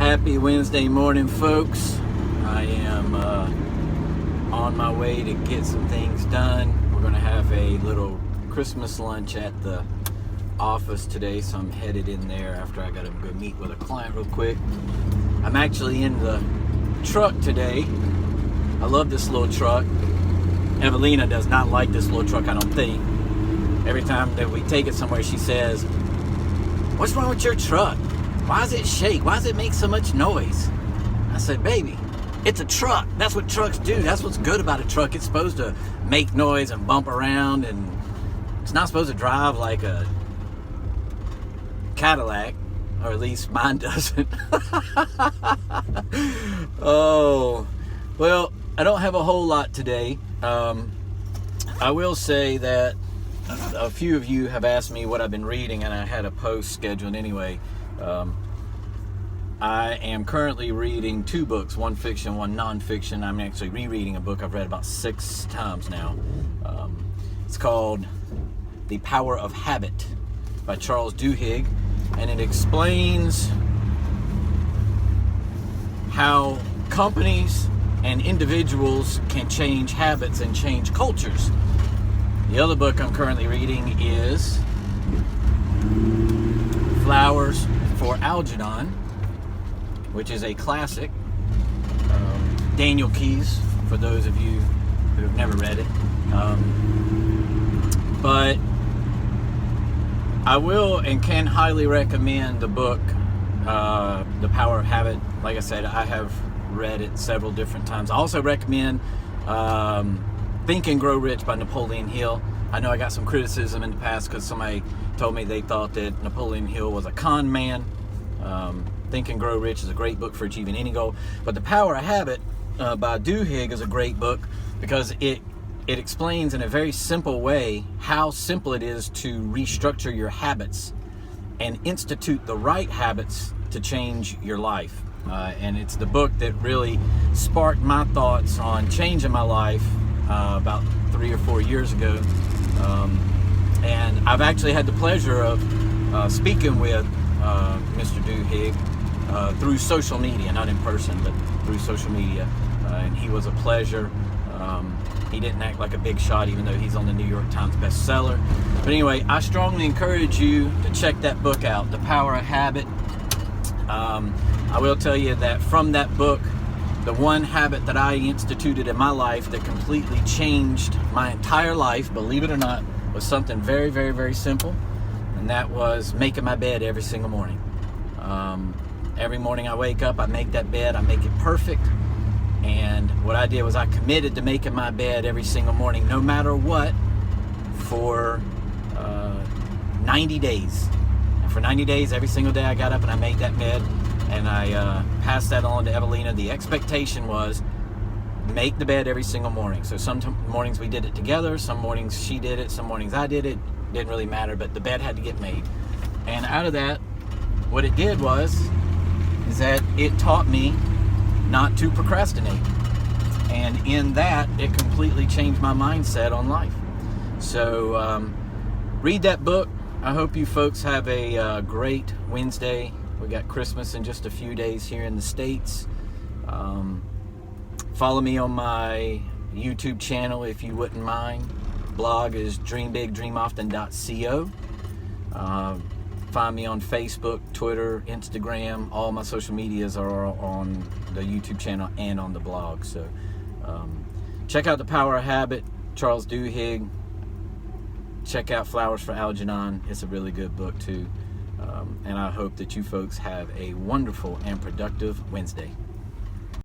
Happy Wednesday morning, folks. I am on my way to get some things done. We're going to have a little Christmas lunch at the office today, so I'm headed in there after I got to go meet with a client real quick. I'm actually in the truck today. I love this little truck. Evelina does not like this little truck, I don't think. Every time that we take it somewhere, she says, "What's wrong with your truck? Why does it shake? Why does it make so much noise?" I said, "Baby, it's a truck. That's what trucks do. That's what's good about a truck. It's supposed to make noise and bump around, and it's not supposed to drive like a Cadillac, or at least mine doesn't." Oh, well, I don't have a whole lot today. I will say that a few of you have asked me what I've been reading, and I had a post scheduled anyway. I am currently reading two books, one fiction, one non-fiction. I'm actually rereading a book I've read about 6 times now. It's called The Power of Habit by Charles Duhigg, and it explains how companies and individuals can change habits and change cultures. The other book I'm currently reading is Flowers for Algernon, which is a classic. Daniel Keyes, for those of you who have never read it. But I will and can highly recommend the book, The Power of Habit. Like I said, I have read it several different times. I also recommend Think and Grow Rich by Napoleon Hill. I know I got some criticism in the past because somebody told me they thought that Napoleon Hill was a con man. Think and Grow Rich is a great book for achieving any goal. But The Power of Habit by Duhigg is a great book because it explains in a very simple way how simple it is to restructure your habits and institute the right habits to change your life. And it's the book that really sparked my thoughts on changing my life about 3 or 4 years ago. And I've actually had the pleasure of speaking with Mr. Duhigg through social media, not in person, but through social media. And he was a pleasure. He didn't act like a big shot, even though he's on the New York Times bestseller. But anyway, I strongly encourage you to check that book out, The Power of Habit. I will tell you that from that book, the one habit that I instituted in my life that completely changed my entire life, believe it or not, was something very, very, very simple. And that was making my bed every single morning. Every morning I wake up, I make that bed, I make it perfect. And what I did was I committed to making my bed every single morning, no matter what, for 90 days. And for 90 days, every single day I got up and I made that bed. And I passed that on to Evelina. The expectation was make the bed every single morning. So some mornings we did it together, some mornings she did it, some mornings I did it. Didn't really matter, but the bed had to get made. And out of that, what it did is that it taught me not to procrastinate. And in that, it completely changed my mindset on life. So read that book. I hope you folks have a great Wednesday. We got Christmas in just a few days here in the States. Follow me on my YouTube channel if you wouldn't mind. Blog is dreambigdreamoften.co. Find me on Facebook, Twitter, Instagram. All my social medias are on the YouTube channel and on the blog. So check out The Power of Habit, Charles Duhigg. Check out Flowers for Algernon. It's a really good book too. And I hope that you folks have a wonderful and productive Wednesday.